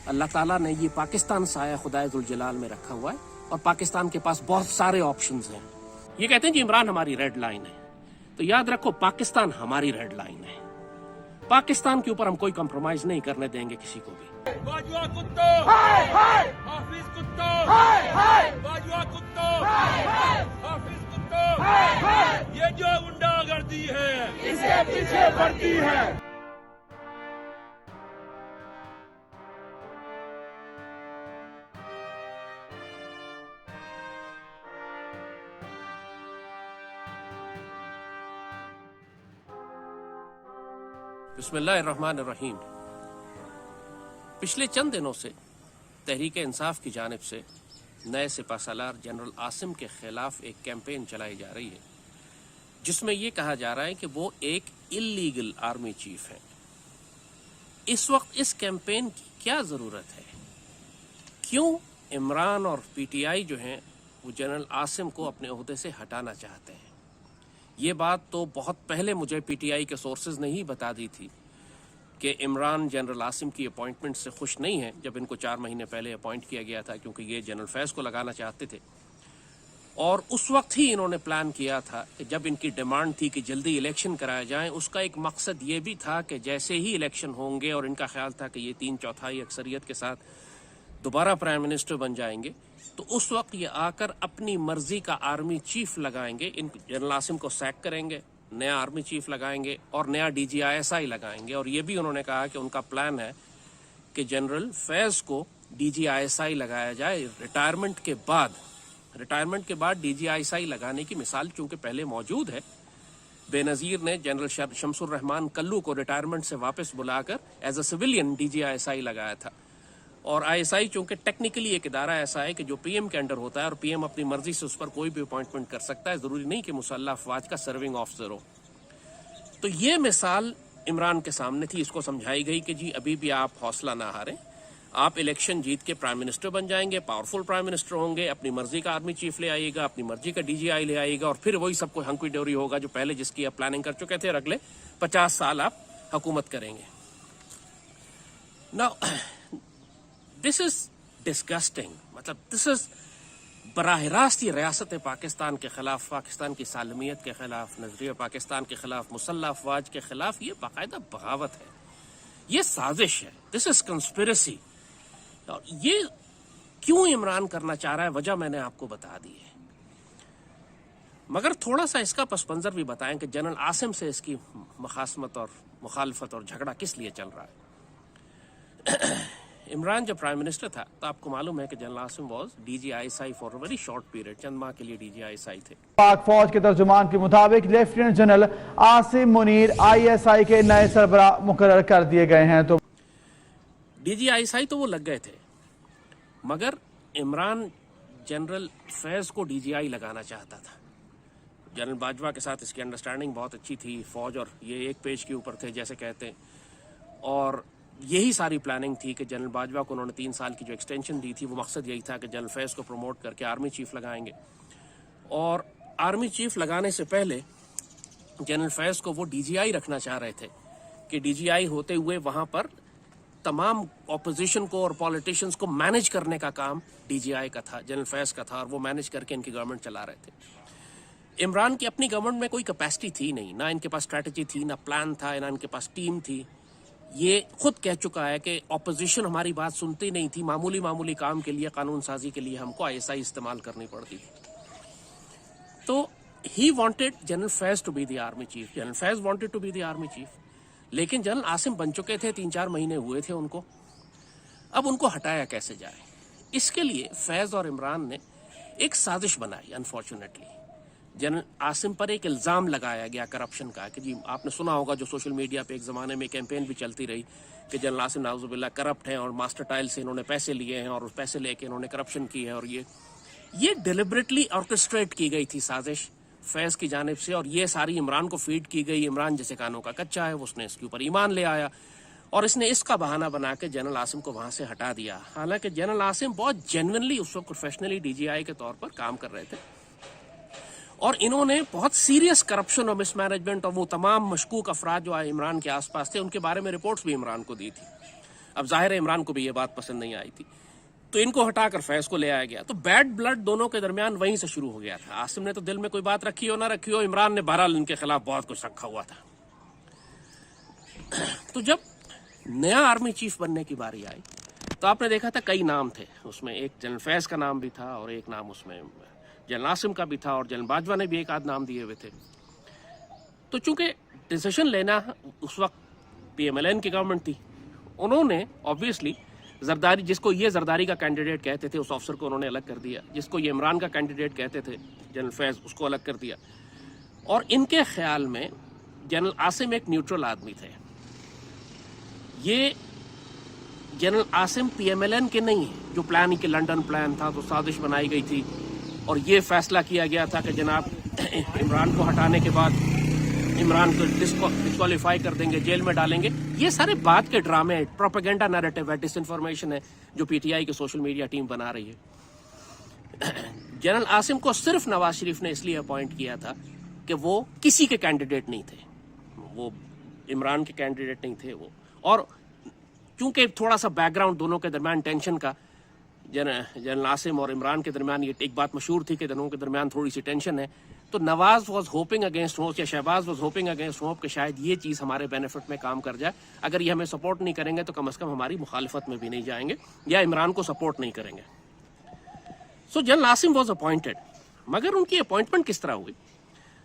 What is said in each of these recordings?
اللہ ताला ने ये पाकिस्तान साया खुदाए जुल जलाल में रखा हुआ है और पाकिस्तान के पास बहुत सारे ऑप्शंस हैं। ये कहते हैं कि इमरान हमारी रेड लाइन है, तो याद रखो पाकिस्तान हमारी रेड लाइन है। पाकिस्तान के ऊपर हम कोई कॉम्प्रोमाइज नहीं करने देंगे किसी को भी। बाजवा कुत्तो हाय हाय, हाफिज कुत्तो हाय हाय, बाजवा कुत्तो हाय हाय, हाफिज कुत्तो हाय हाय, ये जो गुंडागर्दी है इसके पीछे पड़ती है। बिस्मिल्लाहिर्रहमानिर्रहीम। पिछले चंद दिनों से तहरीक इंसाफ की जानिब से नए सिपहसालार जनरल आसिम के खिलाफ एक कैंपेन चलाई जा रही है, जिसमें यह कहा जा रहा है कि वो एक इल्लीगल आर्मी चीफ है। इस वक्त इस कैंपेन की क्या ज़रूरत है? क्यों इमरान और पीटीआई जो हैं वो जनरल आसिम को अपने ओहदे से हटाना चाहते हैं? ये बात तो बहुत पहले मुझे पीटीआई के सोर्सेज ने ही बता दी थी कि इमरान जनरल आसिम की अपॉइंटमेंट से खुश नहीं है, जब इनको 4 महीने पहले अपॉइंट किया गया था, क्योंकि ये जनरल फैज को लगाना चाहते थे। और उस वक्त ही इन्होंने प्लान किया था कि जब इनकी डिमांड थी कि जल्दी इलेक्शन कराए जाएं, उसका एक मकसद ये भी था कि जैसे ही इलेक्शन होंगे और इनका ख्याल था कि ये 3/4 अक्सरियत के साथ दोबारा प्राइम मिनिस्टर बन जाएंगे, तो उस वक्त ये आकर अपनी मर्जी का आर्मी चीफ लगाएंगे। इन जनरल आसिम को सैक करेंगे, नया आर्मी चीफ लगाएंगे और नया DGISI लगाएंगे। और ये भी उन्होंने कहा कि उनका प्लान है कि जनरल फैज को DGISI लगाया जाए रिटायरमेंट के बाद। DGISI लगाने की मिसाल चूंकि पहले मौजूद है। बेनज़ीर ने जनरल शमसुर रहमान कल्लू को रिटायरमेंट से वापस बुलाकर एज अ सिविलियन DGISI लगाया था। और ISI चूंकि टेक्निकली एक इदारा ऐसा है कि जो PM के अंडर होता है और PM अपनी मर्जी से उस पर कोई भी अपॉइंटमेंट कर सकता है, ज़रूरी नहीं कि मुसल्लह अफवाज का सर्विंग ऑफिसर हो। तो ये मिसाल इमरान के सामने थी। इसको समझाई गई कि जी अभी भी आप हौसला ना हारें, आप इलेक्शन जीत के प्राइम मिनिस्टर बन जाएंगे, पावरफुल प्राइम मिनिस्टर होंगे, अपनी मर्जी का आर्मी चीफ ले आइएगा, अपनी मर्जी का DGI ले आइएगा, और फिर वही सबको हंकी डोरी होगा जो पहले जिसकी आप प्लानिंग कर चुके थे। और अगले 50 साल आप हुकूमत करेंगे। Now this is disgusting. मतलब दिस इज बराह रास्त ये रियासत पाकिस्तान के खिलाफ, पाकिस्तान की सालमियत के खिलाफ, नजरिया पाकिस्तान के खिलाफ, मुसल्लह अफवाज के खिलाफ ये बाकायदा बगावत है, ये साजिश है। This is conspiracy. और ये क्यों इमरान करना चाह रहा है, वजह मैंने आपको बता दी है। मगर थोड़ा सा इसका पस मंजर भी बताएं कि जनरल आसिम से इसकी मुखासमत और मुखालफत और झगड़ा किस लिए चल रहा है। इमरान जब प्राइम मिनिस्टर था तो आपको मालूम है कि general Asim was DGISI for a very short period, चंद माह के लिए DGISI थे। पाक फौज के तर्जुमान के मुताबिक lieutenant general Asim Munir ISI के नए सरबराह मुकर्रर कर दिए गए हैं। तो DGISI तो वो लग गए थे, मगर इमरान जनरल फैज को DGI लगाना चाहता था। जनरल बाजवा के साथ इसकी अंडरस्टैंडिंग बहुत अच्छी थी, फौज और ये एक पेज के ऊपर थे जैसे कहते हैं। और यही सारी प्लानिंग थी कि जनरल बाजवा को उन्होंने 3 साल की जो एक्सटेंशन दी थी, वो मकसद यही था कि जनरल फैज को प्रमोट करके आर्मी चीफ लगाएंगे। और आर्मी चीफ लगाने से पहले जनरल फैज को वो DGI रखना चाह रहे थे कि DGI होते हुए वहां पर तमाम ऑपोजिशन को और पॉलिटिशियंस को मैनेज करने का काम DGI का था, जनरल फैज का था, और वो मैनेज करके इनकी गवर्नमेंट चला रहे थे। इमरान की अपनी गवर्नमेंट में कोई कैपेसिटी थी नहीं, ना इनके पास स्ट्रैटेजी थी, ना प्लान था, ना इनके पास टीम थी। ये खुद कह चुका है कि ऑपोजिशन हमारी बात सुनती नहीं थी, मामूली काम के लिए, कानून साजी के लिए हमको ISI इस्तेमाल करनी पड़ती थी। तो ही wanted general Faiz to be the army chief, general Faiz wanted to be the army chief, लेकिन जनरल आसिम बन चुके थे, 3-4 महीने हुए थे उनको। अब उनको हटाया कैसे जाए, इसके लिए फैज और इमरान ने एक साजिश बनाई। अनफॉर्चुनेटली जनरल आसिम पर एक इल्ज़ाम लगाया गया करप्शन का कि जी आपने सुना होगा, जो सोशल मीडिया पे एक ज़माने में कैंपेन भी चलती रही कि जनरल आसिम नाउज़ुबिल्लाह करप्ट हैं और मास्टर टाइल से इन्होंने पैसे लिए हैं और उस पैसे लेके इन्होंने करप्शन की है। और ये डिलिबरेटली ऑर्केस्ट्रेट की गई थी साजिश फैज़ की जानिब से, और ये सारी इमरान को फीड की गई। इमरान जैसे कानों का कच्चा है, उसने इसके ऊपर ईमान ले आया और इसने इसका बहाना बना के जनरल आसिम को वहाँ से हटा दिया। हालांकि जनरल आसिम बहुत जेन्युइनली उस वक्त प्रोफेशनली DGI के तौर पर काम कर रहे थे, और इन्होंने बहुत सीरियस करप्शन और मिसमैनेजमेंट और वो तमाम मशकूक अफराद जो इमरान के आसपास थे, उनके बारे में रिपोर्ट्स भी इमरान को दी थी। اب ظاہر ہے عمران کو بھی یہ بات پسند نہیں آئی تھی، تو ان کو ہٹا کر فیض کو لے آیا گیا. تو بیڈ بلڈ دونوں کے درمیان وہیں سے شروع ہو گیا تھا. عاصم نے تو دل میں کوئی بات رکھی ہو نہ رکھی ہو، عمران نے بہرحال ان کے خلاف بہت کچھ رکھا ہوا تھا. تو جب نیا آرمی چیف بننے کی باری آئی تو آپ نے دیکھا تھا کئی نام تھے اس میں. ایک جنرل فیض کا نام بھی تھا اور ایک نام اس میں جنرل عاصم کا بھی تھا، اور جنرل باجوہ نے بھی ایک آدھ نام دیے ہوئے تھے. تو چونکہ ڈیسیشن لینا اس وقت پی ایم ایل این کی گورنمنٹ تھی، انہوں نے آبویسلی زرداری، جس کو یہ زرداری کا کینڈیڈیٹ کہتے تھے اس آفسر کو انہوں نے الگ کر دیا، جس کو یہ عمران کا کینڈیڈیٹ کہتے تھے جنرل فیض اس کو الگ کر دیا. اور ان کے خیال میں جنرل عاصم ایک نیوٹرل آدمی تھے. یہ general Asim P M L N کے نہیں ہیں، جو پلان ہی کہ لنڈن پلان تھا تو سازش بنائی گئی تھی اور یہ فیصلہ کیا گیا تھا کہ جناب عمران کو ہٹانے کے بعد عمران کو ڈسکوالیفائی کر دیں گے، جیل میں ڈالیں گے. یہ سارے بات کے ڈرامے، پروپیگنڈا نیریٹو ہے، ڈس انفارمیشن ہے جو پی ٹی آئی کی سوشل میڈیا ٹیم بنا رہی ہے. جنرل عاصم کو صرف نواز شریف نے اس لیے اپوائنٹ کیا تھا کہ وہ کسی کے کینڈیڈیٹ نہیں تھے، وہ عمران کے کینڈیڈیٹ نہیں تھے وہ. اور چونکہ تھوڑا سا بیک گراؤنڈ دونوں کے درمیان ٹینشن کا، جنرل عاصم اور عمران کے درمیان یہ ایک بات مشہور تھی کہ دونوں کے درمیان تھوڑی سی ٹینشن ہے، تو Nawaz was hoping against hope یا Shehbaz was hoping against hope کہ شاید یہ چیز ہمارے بینیفٹ میں کام کر جائے. اگر یہ ہمیں سپورٹ نہیں کریں گے تو کم از کم ہماری مخالفت میں بھی نہیں جائیں گے یا عمران کو سپورٹ نہیں کریں گے. سو جنرل عاصم واز اپوائنٹڈ. مگر ان کی اپوائنٹمنٹ کس طرح ہوئی؟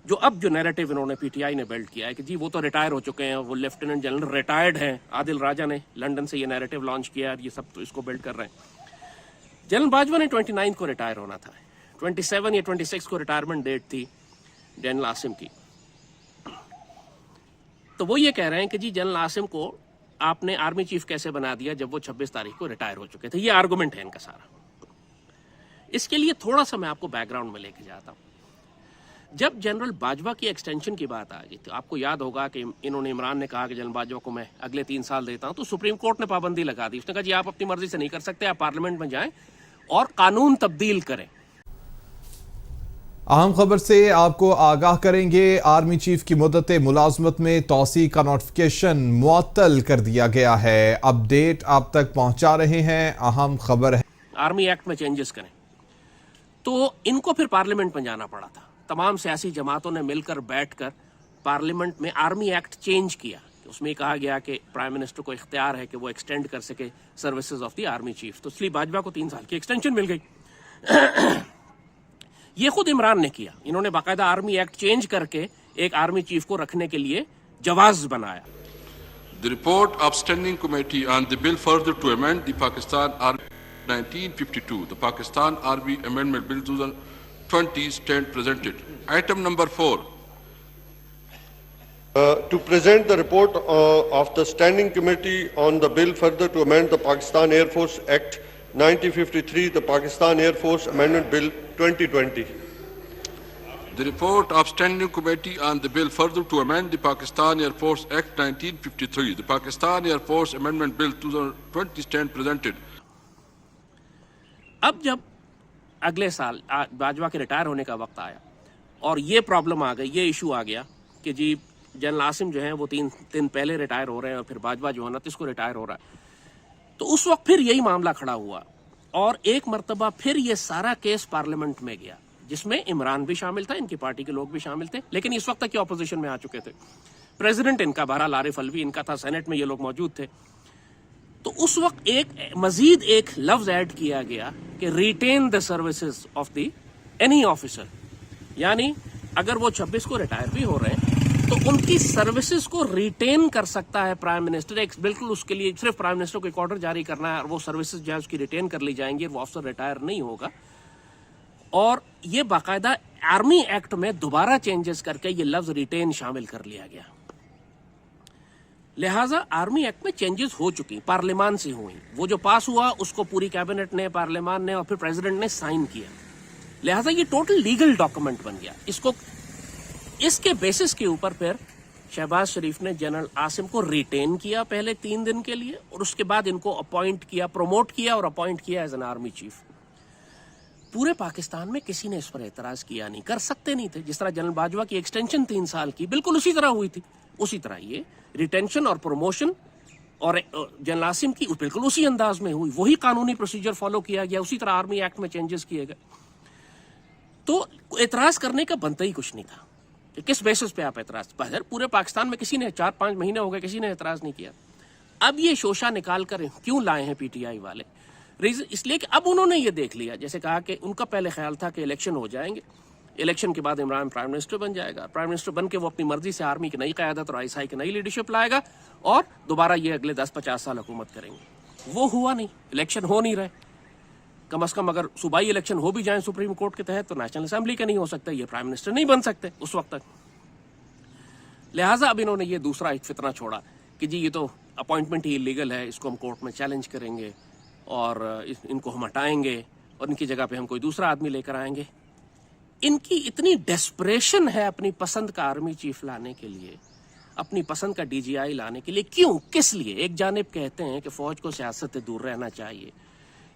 جو نیریٹو انہوں نے پی ٹی آئی نے بلڈ کیا ہے کہ جی وہ تو ریٹائر ہو چکے ہیں، وہ لیفٹیننٹ جنرل ریٹائرڈ ہیں. عادل راجہ نے لنڈن سے یہ نیریٹو لانچ کیا اور یہ سب تو اس کو بلڈ کر رہے ہیں. جنرل باجوہ نے 29 کو ریٹائر ہونا تھا، 27 یا 26 کو ریٹائرمنٹ ڈیٹ تھی جنرل عاصم کی. تو وہ یہ کہہ رہے ہیں کہ جی جنرل عاصم کو آپ نے آرمی چیف کیسے بنا دیا جب وہ 26 تاریخ کو ریٹائر ہو چکے تھے. یہ آرگومنٹ ہے ان کا سارا. اس کے لیے تھوڑا سا میں آپ کو بیک گراؤنڈ میں لے کے جاتا ہوں. جب جنرل باجوہ کی ایکسٹینشن کی بات آ گئی تو آپ کو یاد ہوگا کہ انہوں نے، عمران نے کہا کہ جنرل باجوہ کو میں اگلے 3 سال دیتا ہوں، تو سپریم کورٹ نے پابندی لگا دی. اس نے کہا جی آپ اپنی مرضی سے نہیں کر سکتے، آپ پارلیمنٹ میں جائیں اور قانون تبدیل کریں. اہم خبر سے آپ کو آگاہ کریں گے. آرمی چیف کی مدت ملازمت میں توسیع کا نوٹیفکیشن معطل کر دیا گیا ہے. اپ ڈیٹ آپ تک پہنچا رہے ہیں. اہم خبر ہے آرمی ایکٹ میں چینجز کریں، تو ان کو پھر پارلیمنٹ میں جانا پڑا تھا. تمام سیاسی جماعتوں نے مل کر بیٹھ کر پارلیمنٹ میں آرمی ایکٹ چینج کیا. اس میں کہا گیا کہ پرائم منسٹر کو اختیار ہے کہ وہ ایکسٹینڈ کر سکے services of the army chief. تو اس لیے باجوہ کو 3 سال کی ایکسٹینشن مل گئی. یہ خود عمران نے کیا. انہوں نے باقاعدہ آرمی ایکٹ چینج کر کے ایک آرمی چیف کو رکھنے کے لیے جواز بنایا. The report of Standing Committee on the bill further to amend the Pakistan Army 1952, the Pakistan Army Amendment Bill 2020 stand presented. Item number 4. To present the report of the Standing Committee on the bill further to amend the Pakistan Air Force Act 1953, the Pakistan Air Force Amendment Bill 2020. The report of Standing Committee on the bill further to amend the Pakistan Air Force Act 1953, the Pakistan Air Force Amendment Bill 2020 stand presented. اب جب اگلے سال باجوہ کے retire ہونے کا وقت آیا اور یہ پرابلم آ گئی، یہ ایشو آ گیا کہ جی جنرل عاصم جو ہیں وہ 3 دن پہلے ریٹائر ہو رہے ہیں اور پھر باجوہ جو ہے 29 کو ریٹائر ہو رہا ہے. تو اس وقت پھر یہی معاملہ کھڑا ہوا اور ایک مرتبہ پھر یہ سارا کیس پارلیمنٹ میں گیا، جس میں عمران بھی شامل تھا، ان کی پارٹی کے لوگ بھی شامل تھے، لیکن اس وقت تک یہ اپوزیشن میں آ چکے تھے. پریزیڈنٹ ان کا بہرحال عارف الوی ان کا تھا، سینٹ میں یہ لوگ موجود تھے. تو اس وقت مزید ایک لفظ ایڈ کیا گیا کہ retain the services of the any officer. یعنی اگر وہ 26 کو ریٹائر بھی ہو رہے ہیں تو ان کی سروسز کو ریٹین کر سکتا ہے پرائم منسٹر. بالکل اس کے لیے صرف پرائم منسٹر کو ایک آرڈر جاری کرنا ہے اور وہ سروسز جو ہے اس کی ریٹین کر لی جائیں گی، وہ آفیسر ریٹائر نہیں ہوگا. اور یہ باقاعدہ آرمی ایکٹ میں دوبارہ چینجز کر کے یہ لفظ ریٹین شامل کر لیا گیا. لہٰذا آرمی ایکٹ میں چینجز ہو چکی، پارلیمان سے ہوئی. وہ جو پاس ہوا اس کو پوری کیبنٹ نے، پارلیمان نے اور پھر پریزیڈنٹ نے سائن کیا. لہٰذا یہ ٹوٹل لیگل ڈاکومنٹ بن گیا. اس کے بیسس کے اوپر پھر شہباز شریف نے جنرل عاصم کو ریٹین کیا پہلے 3 دن کے لیے، اور اس کے بعد ان کو اپوائنٹ کیا، پروموٹ کیا اور اپوائنٹ کیا ایز این آرمی چیف. پورے پاکستان میں کسی نے اس پر اعتراض کیا نہیں، کر سکتے نہیں تھے. جس طرح جنرل باجوہ کی ایکسٹینشن 3 سال کی بالکل اسی طرح ہوئی تھی، اسی طرح یہ ریٹینشن اور پروموشن اور जनरल आसिम की बिल्कुल उसी अंदाज में हुई, वही कानूनी प्रोसीजर फॉलो किया गया, उसी तरह आर्मी एक्ट में चेंजेस किए गए। तो एतराज करने का बनता ही कुछ नहीं था। किस बेसिस पे आप एतराज, पूरे पाकिस्तान में किसी ने 4-5 महीने हो गए किसी ने एतराज नहीं किया। अब ये शोशा निकाल कर क्यों लाए हैं पीटीआई वाले? रीजन इसलिए कि अब उन्होंने ये देख लिया, जैसे कहा कि उनका पहले ख्याल था कि इलेक्शन हो जाएंगे, इलेक्शन के बाद इमरान प्राइम मिनिस्टर बन जाएगा, प्राइम मिनिस्टर बन के वो अपनी मर्जी से आर्मी की नई क़यादत और आईएसआई की नई लीडरशिप लाएगा और दोबारा ये अगले 10-50 साल हुकूमत करेंगे। वो हुआ नहीं, इलेक्शन हो नहीं रहे। कम अज कम अगर सूबाई इलेक्शन हो भी जाए सुप्रीम कोर्ट के तहत तो नेशनल असेंबली का नहीं हो सकता, ये प्राइम मिनिस्टर नहीं बन सकते उस वक्त तक। लिहाजा अब इन्होंने ये दूसरा एक फितना छोड़ा कि जी ये तो अपॉइंटमेंट ही इलीगल है, इसको हम कोर्ट में चैलेंज करेंगे और इनको हम हटाएंगे और इनकी जगह पे हम कोई दूसरा आदमी लेकर आएंगे। इनकी इतनी डेस्परेशन है अपनी पसंद का आर्मी चीफ लाने के लिए, अपनी पसंद का डीजीआई लाने के लिए। क्यों, किस लिए? एक जानिब कहते हैं कि फौज को सियासत से दूर रहना चाहिए,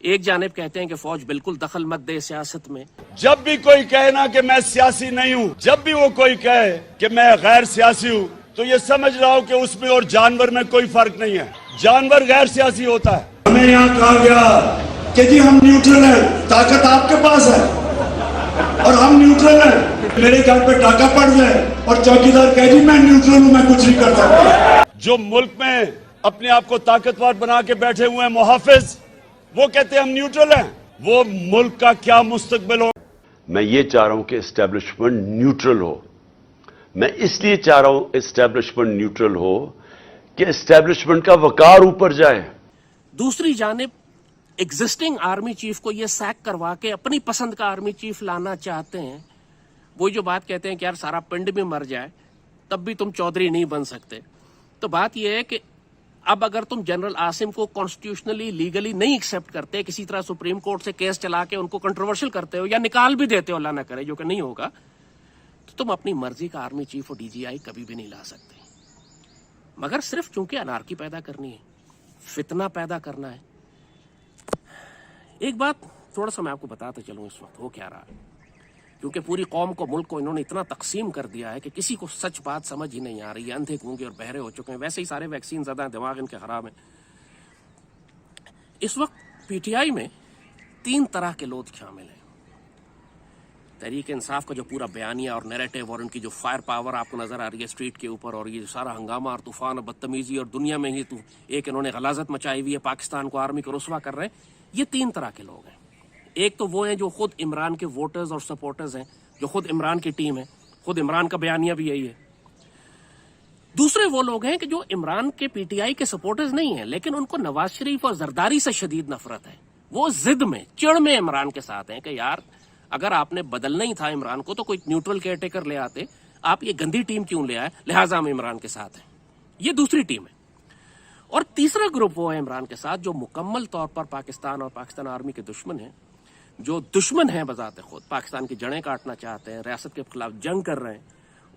एक जानिब कहते हैं कि फौज बिल्कुल दखल मत दे सियासत में। जब भी कोई कहे ना कि मैं सियासी नहीं हूँ, जब भी वो कोई कहे कि मैं गैर सियासी हूँ, तो ये समझ रहा हूँ कि उसमें और जानवर में कोई फर्क नहीं है। जानवर गैर सियासी होता है। हमें यहाँ कहा गया कि जी हम न्यूट्रल हैं, ताकत आपके पास है और हम न्यूट्रल हैं। मेरे घर पे डाका पड़ जाए और चौकीदार कहे जी मैं न्यूट्रल हूँ, मैं कुछ नहीं कर सकता। जो मुल्क में अपने आप को ताकतवर बना के बैठे हुए हैं मुहाफिज, वो कहते हैं हम न्यूट्रल हैं। वो मुल्क का क्या मुस्तकबिल हो? मैं ये चाह रहा हूं कि एस्टेब्लिशमेंट न्यूट्रल हो। मैं इसलिए चाह रहा हूं एस्टेब्लिशमेंट न्यूट्रल हो कि एस्टेब्लिशमेंट का वकार ऊपर जाए। दूसरी जानिब एग्जिस्टिंग आर्मी चीफ को ये सैक करवा के अपनी पसंद का आर्मी चीफ लाना चाहते हैं। वो जो बात कहते हैं कि यार सारा पिंड भी मर जाए तब भी तुम चौधरी नहीं बन सकते। तो बात यह है कि अब अगर तुम जनरल आसिम को कॉन्स्टिट्यूशनली लीगली नहीं एक्सेप्ट करते, किसी तरह सुप्रीम कोर्ट से केस चला के उनको कंट्रोवर्शियल करते हो या निकाल भी देते हो, अल्लाह ना करे जो कि नहीं होगा, तो तुम अपनी मर्जी का आर्मी चीफ और डीजीआई कभी भी नहीं ला सकते। मगर सिर्फ चूंकि अनार्की पैदा करनी है, फितना पैदा करना है। एक बात थोड़ा सा मैं आपको बताते चलूं इस वक्त हो क्या रहा है, क्योंकि पूरी कौम को, मुल्क को इन्होंने इतना तकसीम कर दिया है कि किसी को सच बात समझ ही नहीं आ रही है। अंधे गूंगे और बहरे हो चुके हैं। वैसे ही सारे वैक्सीन ज़्यादा, दिमाग इनके खराब हैं। इस वक्त पीटीआई में 3 तरह के लोग शामिल हैं। तहरीक इंसाफ का जो पूरा बयानिया और नैरेटिव और उनकी जो फायर पावर आपको नजर आ रही है स्ट्रीट के ऊपर, और ये सारा हंगामा और तूफान और बदतमीजी और दुनिया में ही एक इन्होंने गलाजत मचाई हुई है, पाकिस्तान को, आर्मी को रुस्वा कर रहे हैं। ये 3 तरह के लोग हैं। एक तो वो हैं जो खुद इमरान के वोटर्स और सपोर्टर्स हैं, जो खुद इमरान की टीम है, खुद इमरान का बयानिया भी यही है। दूसरे वो लोग हैं कि जो इमरान के पीटीआई के सपोर्टर्स नहीं हैं, लेकिन उनको नवाज शरीफ और जरदारी से शदीद नफरत है। वो जिद में, चिड़ में इमरान के साथ हैं कि यार अगर आपने बदलना ही था इमरान को तो कोई न्यूट्रल केयरटेकर ले आते, आप ये गंदी टीम क्यों ले आए, लिहाजा हम इमरान के साथ हैं। ये दूसरी टीम है। और तीसरा ग्रुप वो है इमरान के साथ जो मुकम्मल तौर पर पाकिस्तान और पाकिस्तान आर्मी के दुश्मन हैं, जो दुश्मन हैं बजाते खुद, पाकिस्तान की जड़ें काटना चाहते हैं, रियासत के खिलाफ जंग कर रहे हैं।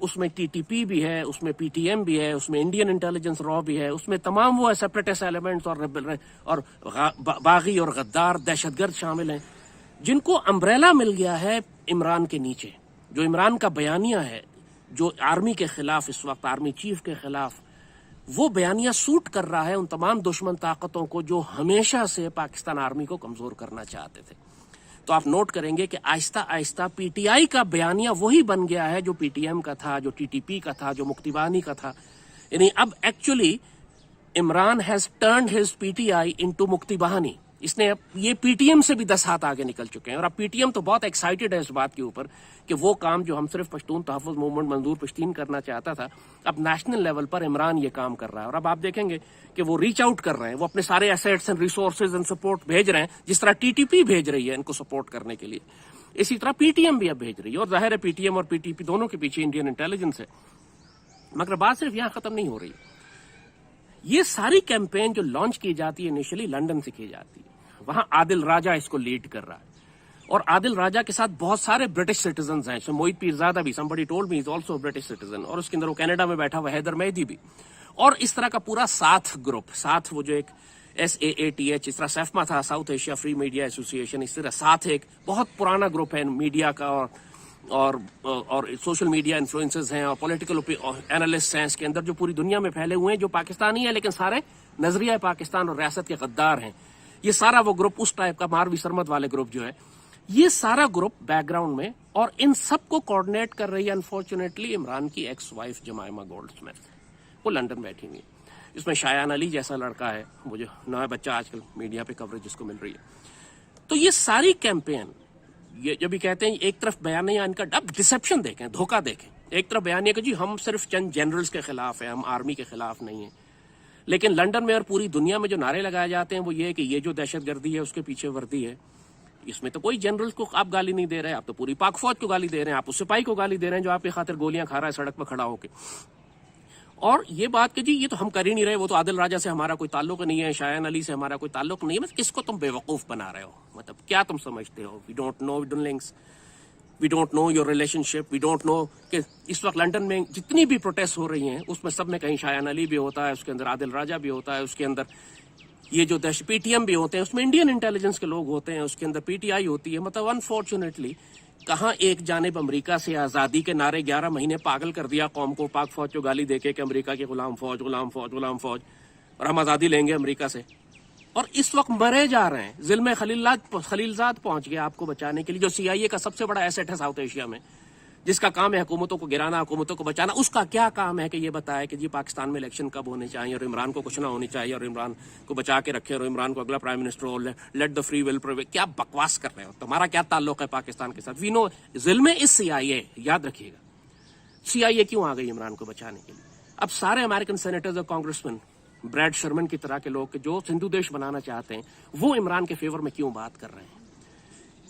उसमें टीटीपी भी है, उसमें पीटीएम भी है, उसमें इंडियन इंटेलिजेंस रॉ भी है, उसमें तमाम वो सेपरेटिस्ट एलिमेंट्स और बागी और गद्दार दहशतगर्द शामिल हैं, जिनको अम्ब्रेला मिल गया है इमरान के नीचे। जो इमरान का बयानिया है, जो आर्मी के खिलाफ इस वक्त, आर्मी चीफ के खिलाफ, वो बयानिया सूट कर रहा है उन तमाम दुश्मन ताकतों को जो हमेशा से पाकिस्तान आर्मी को कमजोर करना चाहते थे। तो आप नोट करेंगे कि आहिस्ता आहिस्ता पीटीआई का बयानिया वही बन गया है जो पीटीएम का था, जो टीटीपी का था, जो मुक्तिबानी का था। यानी अब actually Imran has turned his PTI into मुक्तिबानी। इसने ये पीटीएम से भी 10 हाथ आगे निकल चुके हैं। और अब पीटीएम तो बहुत एक्साइटेड है इस बात के ऊपर कि वो काम जो हम सिर्फ पश्तून तहफ़्फ़ुज़ मूवमेंट मंजूर पश्तीन करना चाहता था, अब नेशनल लेवल पर इमरान ये काम कर रहा है। और अब आप देखेंगे कि वो रीच आउट कर रहे हैं, वो अपने सारे assets and resources and support भेज रहे हैं, जिस तरह टीटीपी भेज रही है इनको सपोर्ट करने के लिए, इसी तरह पीटीएम भी अब भेज रही है। और जाहिर है पीटीएम और पीटीपी दोनों के पीछे इंडियन इंटेलिजेंस है। मगर बात सिर्फ यहाँ खत्म नहीं हो रही। ये सारी कैंपेन जो लॉन्च की जाती है इनिशियली लंदन से की जाती है, वहां आदिल राजा इसको लीड कर रहा है। और आदिल राजा के साथ बहुत सारे ब्रिटिश सिटीजन्स हैं। मोहित पीरजादा भी, somebody told me, is also a British citizen, और उसके अंदर वो कनाडा में बैठा हुआ हैदर मेहदी भी। और इस तरह का पूरा साथ ग्रुप, साथ वो जो एक SAATH, इस तरह सेफमा था, south Asia free media association, इस तरह साथ एक बहुत पुराना ग्रुप है मीडिया का, और सोशल मीडिया इन्फ्लुएंसर्स हैं और पॉलिटिकल एनालिस्ट हैं इसके अंदर, जो पूरी दुनिया में फैले हुए हैं, जो पाकिस्तानी है लेकिन सारे नजरिया पाकिस्तान और रियासत के गद्दार हैं, ये सारा वो ग्रुप, उस टाइप का मारवी सरमद वाले ग्रुप जो है, ये सारा ग्रुप बैकग्राउंड में, और इन सबको कोऑर्डिनेट कर रही है अनफॉर्चुनेटली इमरान की एक्स वाइफ जमाइमा गोल्डस्मिथ। वो लंदन बैठी हुई है। इसमें शायान अली जैसा लड़का है, वो जो नया बच्चा आजकल मीडिया पे कवरेज जिसको मिल रही है। तो ये सारी कैंपेन, ये जब भी कहते हैं एक तरफ बयानिया इनका, अब डिसेप्शन देखें, धोखा देखें। एक तरफ बयानिया कि जी हम सिर्फ चंद जनरल्स के खिलाफ हैं, हम आर्मी के खिलाफ नहीं है, लेकिन लंदन में और पूरी दुनिया में जो नारे लगाए जाते हैं वो ये है कि ये जो दहशतगर्दी है उसके पीछे वर्दी है। इसमें तो कोई जनरल को आप गाली नहीं दे रहे, आप तो पूरी पाक फौज को गाली दे रहे हैं, आप उस सिपाही को गाली दे रहे हैं जो आपकी खातिर गोलियां खा रहा है सड़क पर खड़ा होकर। और ये बात कि जी ये तो हम कर ही नहीं रहे, वो तो आदिल राजा से हमारा कोई ताल्लुक नहीं है, शायान अली से हमारा कोई ताल्लुक नहीं है, मतलब किसको तुम बेवकूफ बना रहे हो? मतलब क्या तुम समझते हो? We don't know links, we don't know your relationship, we don't know कि इस वक्त लंदन में जितनी भी प्रोटेस्ट हो रही हैं उसमें सब में कहीं शायान अली भी होता है, उसके अंदर आदिल राजा भी होता है, उसके अंदर ये जो पीटीएम भी होते हैं, उसमें इंडियन इंटेलिजेंस के लोग होते हैं, उसके अंदर पीटीआई होती है। मतलब अनफॉर्चुनेटली कहाँ एक जानिब अमेरिका से आज़ादी के नारे 11 महीने पागल कर दिया कौम को, पाक फौज को गाली देके कि अमेरिका की गुलाम फौज, गुलाम फौज, गुलाम फौज, और हम आज़ादी लेंगे अमेरिका से। और इस वक्त मरे जा रहे हैं। जिल्म खलीलजाद पहुंच गया आपको बचाने के लिए, जो सीआईए का सबसे बड़ा एसेट है साउथ एशिया में, जिसका काम है हुकूमतों को गिराना, हुकूमतों को बचाना। उसका क्या काम है कि ये बताए कि जी पाकिस्तान में इलेक्शन कब होने चाहिए और इमरान को कुछ ना होनी चाहिए और इमरान को बचा के रखे और इमरान को अगला प्राइम मिनिस्टर हो, let the free will prevail. क्या बकवास कर रहे हो? तुम्हारा क्या ताल्लुक है पाकिस्तान के साथ? वी नो जिल्म इस सीआईए, याद रखिएगा। सीआईए क्यों आ गई इमरान को बचाने के लिए? अब सारे अमेरिकन सेनेटर्स और कांग्रेसमैन ब्रैड शर्मन की तरह के लोग जो सिंधु देश बनाना चाहते हैं, वो इमरान के फेवर में क्यों बात कर रहे हैं?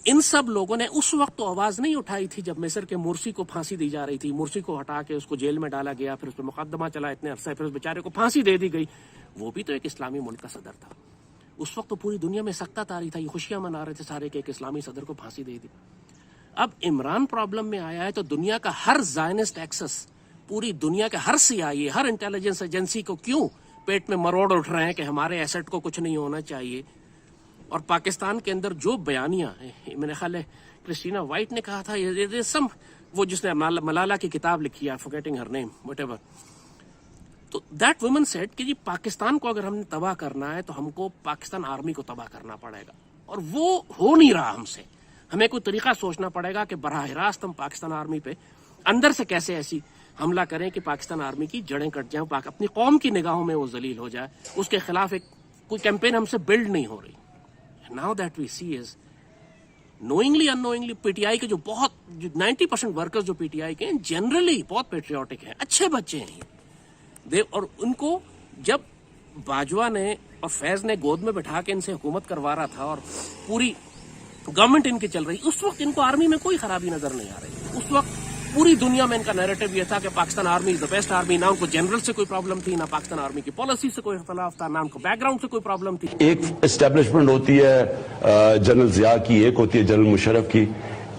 इन सब लोगों ने उस वक्त तो आवाज नहीं उठाई थी जब मिस्र के मुर्सी को फांसी दी जा रही थी। मुर्सी को हटा के उसको जेल में डाला गया, फिर उस पर मुकदमा चला इतने अरसे, फिर उस बेचारे को फांसी दे दी गई। वो भी तो एक इस्लामी मुल्क का सदर था। उस वक्त तो पूरी दुनिया में सख्ता तारी था, ये खुशियां मना रहे थे सारे के एक इस्लामी सदर को फांसी दे दी। अब इमरान प्रॉब्लम में आया है तो दुनिया का हर ज़ायनिस्ट एक्सेस, पूरी दुनिया के हर सीआईए, हर इंटेलिजेंस एजेंसी को क्यों पेट में मरोड़ उठ रहे हैं कि हमारे एसेट को कुछ नहीं होना चाहिए। और पाकिस्तान के अंदर जो बयानियां हैं, मेरे ख्याल है क्रिस्टीना वाइट ने कहा था, ये सम, वो जिसने मलाला की किताब लिखी है, फॉरगेटिंग हर नेम, व्हाटएवर, तो दैट वुमन सेड कि जी पाकिस्तान को अगर हमने तबाह करना है तो हमको पाकिस्तान आर्मी को तबाह करना पड़ेगा, और वो हो नहीं रहा हमसे। हमें कोई तरीका सोचना पड़ेगा कि बराह रास्त हम पाकिस्तान आर्मी पे अंदर से कैसे ऐसी हमला करें कि पाकिस्तान आर्मी की जड़ें कट जाएं, अपनी कौम की निगाहों में वो जलील हो जाए। उसके खिलाफ एक कोई कैंपेन हमसे बिल्ड नहीं हो रही। Now that we see is knowingly unknowingly PTI के जो 90% वर्कर्स जो पीटीआई के हैं जनरली बहुत पेट्रियाटिक हैं, अच्छे बच्चे हैं। और उनको जब बाजवा ने और फैज ने गोद में बैठा के इनसे हुकूमत करवा रहा था और पूरी गवर्नमेंट इनकी चल रही, उस वक्त इनको आर्मी में कोई खराबी नजर नहीं आ रही। उस वक्त पूरी दुनिया में इनका नैरेटिव ये था कि Pakistan army is the best army. ना उनको जनरल से कोई प्रॉब्लम थी, ना पाकिस्तान आर्मी की पॉलिसी से कोई इख्तलाफ था, ना उनको बैकग्राउंड से कोई प्रॉब्लम थी। एक एस्टेब्लिशमेंट होती है जनरल जिया की, एक होती है जनरल मुशर्रफ की,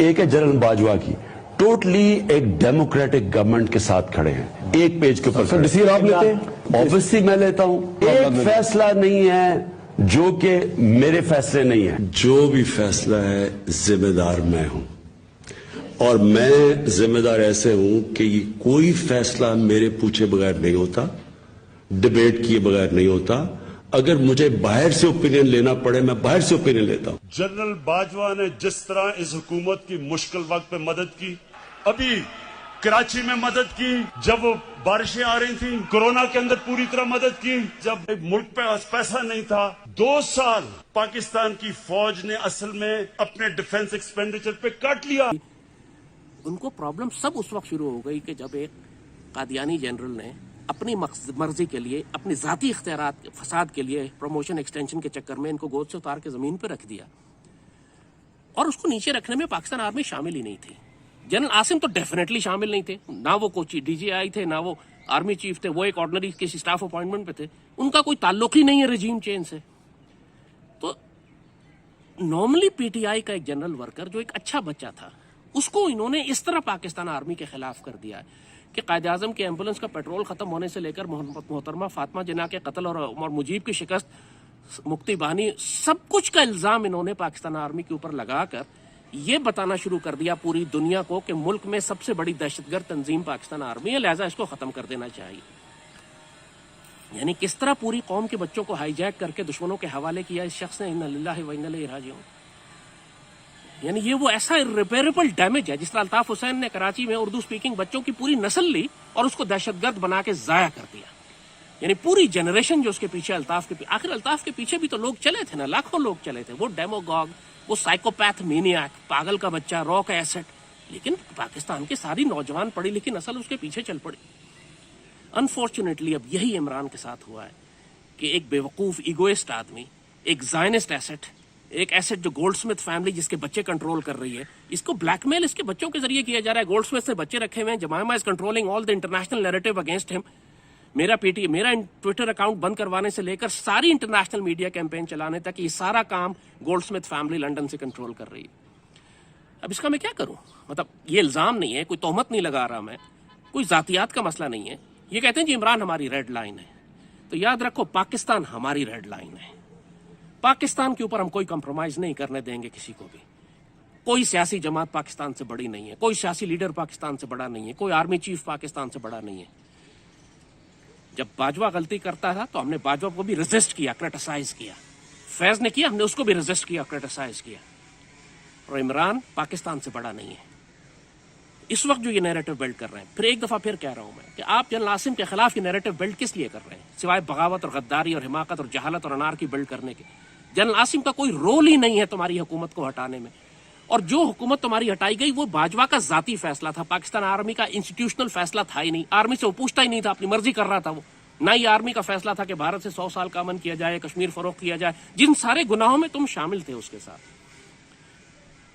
एक है जनरल बाजवा की। टोटली एक डेमोक्रेटिक गवर्नमेंट के साथ खड़े हैं, एक पेज के ऊपर। डिसीजन आप लेते हैं? ऑब्वियसली मैं लेता हूं। एक फैसला नहीं है जो कि मेरे फैसले नहीं है। जो भी फैसला है जिम्मेदार मैं हूं, और मैं जिम्मेदार ऐसे हूं कि कोई फैसला मेरे पूछे बगैर नहीं होता, डिबेट किए बगैर नहीं होता। अगर मुझे बाहर से ओपिनियन लेना पड़े, मैं बाहर से ओपिनियन लेता हूं। जनरल बाजवा ने जिस तरह इस हुकूमत की मुश्किल वक्त पे मदद की, अभी कराची में मदद की, जब बारिशें आ रही थी, कोरोना के अंदर पूरी तरह मदद की, जब मुल्क पे पैसा नहीं था। 2 साल पाकिस्तान की फौज ने असल में अपने डिफेंस एक्सपेंडिचर पे काट लिया। उनको प्रॉब्लम सब उस वक्त शुरू हो गई कि जब एक कादियानी जनरल ने अपनी मर्जी के लिए, अपनी जाती इख्तियारात फसाद के लिए, प्रमोशन एक्सटेंशन के चक्कर में इनको गोद से उतार के जमीन पर रख दिया। और उसको नीचे रखने में पाकिस्तान आर्मी शामिल ही नहीं थी। जनरल आसिम तो डेफिनेटली शामिल नहीं थे, ना वो कोई डीजीआई थे, ना वो आर्मी चीफ थे, वो एक ऑर्डिनरी किसी स्टाफ अपॉइंटमेंट पे थे। उनका कोई ताल्लुक ही नहीं है रजीम चेंज से। तो नॉर्मली पीटीआई का एक जनरल वर्कर जो एक अच्छा बच्चा था, उसको इन्होंने इस तरह पाकिस्तान आर्मी के खिलाफ कर दिया है कि कायद आजम के एम्बुलेंस का पेट्रोल खत्म होने से लेकर मोहतरमा फातिमा जिन्ना के कत्ल और मुजीब की शिकस्त, मुक्ति बहानी, सब कुछ का इल्जाम इन्होंने पाकिस्तान आर्मी के ऊपर लगाकर ये बताना शुरू कर दिया पूरी दुनिया को कि मुल्क में सबसे बड़ी दहशतगर्द तंजीम पाकिस्तान आर्मी है, लिहाजा इसको खत्म कर देना चाहिए। یعنی کس طرح پوری قوم کے بچوں کو ہائی جیک کر کے دشمنوں کے حوالے کیا اس شخص نے. انا للہ و انا الیہ راجعون. یعنی یہ وہ ایسا irreparable ڈیمیج ہے. جس طرح الطاف حسین نے کراچی میں اردو سپیکنگ بچوں کی پوری نسل لی اور اس کو دہشت گرد بنا کے ضائع کر دیا. یعنی پوری جنریشن جو اس کے پیچھے الطاف کے آخر الطاف کے پیچھے بھی تو لوگ چلے تھے نا, لاکھوں لوگ چلے تھے. وہ ڈیموگاگ, وہ سائیکوپیتھ مینیاک, پاگل کا بچہ, راک ایسٹ. لیکن پاکستان کی ساری نوجوان پڑھی لکھی نسل اس کے پیچھے چل پڑی. انفارچونیٹلی اب یہی عمران کے ساتھ ہوا ہے کہ ایک بیوقوف ایگوئسٹ آدمی, ایک زائنسٹ ایسٹ, ایک ایسٹ جو گولڈ سمتھ فیملی جس کے بچے کنٹرول کر رہی ہے, اس کو بلیک میل اس کے بچوں کے ذریعے کیا جا رہا ہے. گولڈ سمتھ سے بچے رکھے ہوئے ہیں. Jemima is controlling all the international narrative against ہم. میرا ٹویٹر اکاؤنٹ بند کروانے سے لے کر ساری انٹرنیشنل میڈیا کیمپین چلانے تک یہ سارا کام گولڈ سمتھ فیملی لنڈن سے کنٹرول کر رہی ہے. اب اس کا میں کیا کروں؟ مطلب یہ الزام نہیں ہے, کوئی تہمت نہیں لگا رہا میں, کوئی ذاتیات کا مسئلہ نہیں ہے. یہ کہتے ہیں جی عمران ہماری ریڈ لائن ہے, تو یاد رکھو پاکستان ہماری ریڈ لائن ہے. پاکستان کے اوپر ہم کوئی کمپرومائز نہیں کرنے دیں گے کسی کو بھی. کوئی سیاسی جماعت پاکستان سے بڑی نہیں ہے, کوئی سیاسی لیڈر پاکستان سے بڑا نہیں ہے, کوئی آرمی چیف پاکستان سے بڑا نہیں ہے. جب باجوہ غلطی کرتا تھا تو ہم نے باجوہ کو بھی ریزسٹ کیا, کرٹیسائز کیا. فیض نے کیا, ہم نے اس کو بھی ریزسٹ کیا, کرٹیسائز کیا. اور عمران پاکستان سے بڑا نہیں ہے. اس وقت جو یہ نیریٹو بلڈ کر رہے ہیں, پھر ایک دفعہ پھر کہہ رہا ہوں میں کہ آپ جنرل عاصم کے خلاف یہ نیریٹو بلڈ کس لیے کر رہے ہیں سوائے بغاوت اور غداری اور حماقت اور جہالت اور انارکی بلڈ کرنے کے. جنرل عاصم کا کوئی رول ہی نہیں ہے تمہاری حکومت کو ہٹانے میں. اور جو حکومت تمہاری ہٹائی گئی وہ باجوہ کا ذاتی فیصلہ تھا, پاکستان آرمی کا انسٹیٹیوشنل فیصلہ تھا ہی نہیں. آرمی سے وہ پوچھتا ہی نہیں تھا, اپنی مرضی کر رہا تھا وہ. نہ ہی آرمی کا فیصلہ تھا کہ بھارت سے 100 سال کا امن کیا جائے, کشمیر فروخت کیا جائے, جن سارے گناہوں میں تم شامل تھے اس کے ساتھ.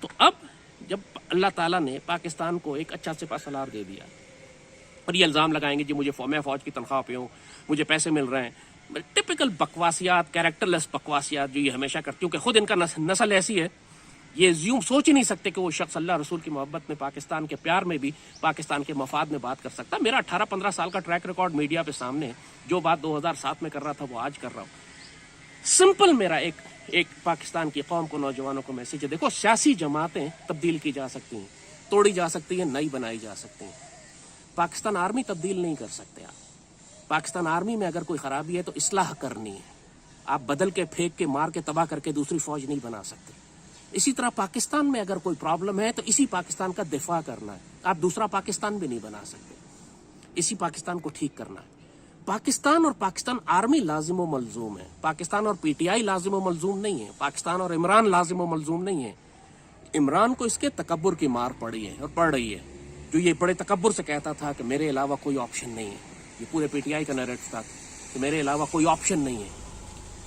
تو اب جب اللہ تعالیٰ نے پاکستان کو ایک اچھا سپہ سالار دے دیا اور یہ الزام لگائیں گے جی مجھے میں فوج کی تنخواہ پہ ہوں, مجھے پیسے مل رہے ہیں, ٹپیکل بکواسیات, کیریکٹر لیس بکواسیات جو یہ ہمیشہ کرتی ہوں کہ خود ان کا نسل ایسی ہے, یہ زیوم سوچ ہی نہیں سکتے کہ وہ شخص اللہ رسول کی محبت میں, پاکستان کے پیار میں بھی, پاکستان کے مفاد میں بات کر سکتا. میرا 18-15 سال کا ٹریک ریکارڈ میڈیا پہ سامنے ہے. جو بات 2007 میں کر رہا تھا وہ آج کر رہا ہوں. سمپل میرا ایک پاکستان کی قوم کو, نوجوانوں کو میسج ہے, دیکھو سیاسی جماعتیں تبدیل کی جا سکتی ہیں, توڑی جا سکتی ہیں, نئی بنائی جا سکتی ہیں. پاکستان آرمی تبدیل نہیں کر سکتے آپ. پاکستان آرمی میں اگر کوئی خرابی ہے تو اصلاح کرنی ہے. آپ بدل کے, پھینک کے, مار کے, تباہ کر کے دوسری فوج نہیں بنا سکتے. اسی طرح پاکستان میں اگر کوئی پرابلم ہے تو اسی پاکستان کا دفاع کرنا ہے. آپ دوسرا پاکستان بھی نہیں بنا سکتے, اسی پاکستان کو ٹھیک کرنا ہے. پاکستان اور پاکستان آرمی لازم و ملزوم ہے. پاکستان اور پی ٹی آئی لازم و ملزوم نہیں ہے. پاکستان اور عمران لازم و ملزوم نہیں ہے. عمران کو اس کے تکبر کی مار پڑی ہے اور پڑ رہی ہے, جو یہ بڑے تکبر سے کہتا تھا کہ میرے علاوہ کوئی آپشن نہیں ہے. یہ پورے پی ٹی آئی کا نیریٹو تھا کہ میرے علاوہ کوئی آپشن نہیں ہے.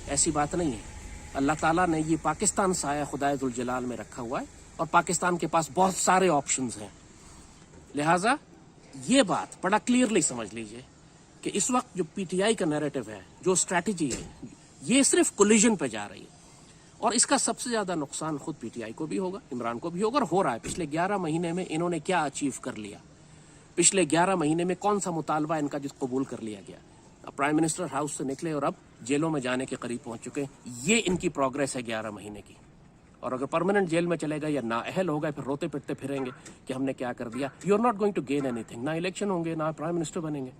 ایسی بات نہیں ہے. اللہ تعالیٰ نے یہ پاکستان سایہ خدائے ذوالجلال میں رکھا ہوا ہے اور پاکستان کے پاس بہت سارے آپشنز ہیں. لہٰذا یہ بات بڑا کلیئرلی سمجھ لیجئے کہ اس وقت جو پی ٹی آئی کا نیریٹو ہے, جو اسٹریٹجی ہے, یہ صرف کولیجن پہ جا رہی ہے. اور اس کا سب سے زیادہ نقصان خود پی ٹی آئی کو بھی ہوگا, عمران کو بھی ہوگا, اور ہو رہا ہے. پچھلے 11 مہینے میں انہوں نے کیا اچیو کر لیا, پچھلے 11 مہینے میں کون سا مطالبہ ان کا جس قبول کر لیا گیا. اب پرائم منسٹر ہاؤس سے نکلے اور اب جیلوں میں جانے کے قریب پہنچ چکے. یہ ان کی پروگرس ہے 11 مہینے کی. اور اگر پرماننٹ جیل میں چلے گئے یا نااہل ہو گئے, پھر روتے پٹتے پھریں گے کہ ہم نے کیا کر دیا. You are not going to gain اینی تھنگ. نہ الیکشن ہوں گے, نہ پرائم منسٹر بنیں گے,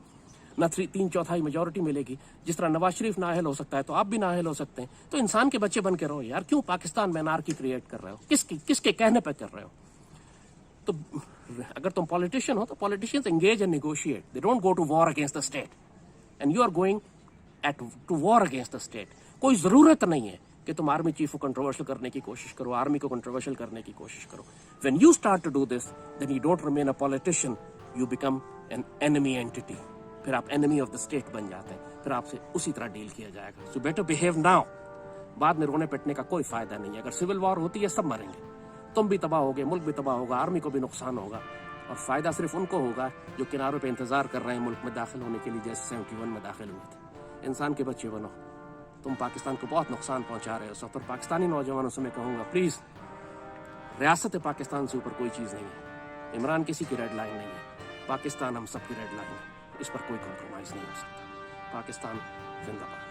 نہ 3/4 میجورٹی ملے گی. جس طرح نواز شریف نااہل ہو سکتا ہے تو آپ بھی نااہل ہو سکتے ہیں. تو انسان کے بچے بن کے رہو یار. کیوں پاکستان میں انارکی کریٹ کر رہے ہو؟ کس کے کہنے پہ کر رہے ہو؟ تو اگر تم پالیٹیشین ہو تو politicians engage and negotiate. They don't go to war against the state and you are going to war against the state. کوئی ضرورت نہیں ہے کہ تم آرمی چیف کو کنٹروورشل کرنے کی کوشش کرو, آرمی کو کنٹروورشل کرنے کی کوشش کرو. When you start to do this then you don't remain a politician, you become an enemy entity. پھر آپ اینمی آف دا اسٹیٹ بن جاتے ہیں, پھر آپ سے اسی طرح ڈیل کیا جائے گا. So better behave now. بعد میں رونے پٹنے کا کوئی فائدہ نہیں ہے. اگر سول وار ہوتی ہے سب مریں گے, تم بھی تباہ ہوگے, ملک بھی تباہ ہوگا, آرمی کو بھی نقصان ہوگا, اور فائدہ صرف ان کو ہوگا جو کناروں پہ انتظار کر رہے ہیں ملک میں داخل ہونے کے لیے, جیسے 71 میں داخل ہوئے تھے. انسان کے بچے بنو. تم پاکستان کو بہت نقصان پہنچا رہے ہو. سب پر پاکستانی نوجوانوں سے میں کہوں گا, پلیز, ریاست پاکستان سے اوپر کوئی چیز نہیں ہے. عمران کسی کی ریڈ لائن نہیں ہے. پاکستان ہم سب کی ریڈ لائن ہے. اس پر کوئی کمپرومائز نہیں ہو سکتا. پاکستان زندہ باد.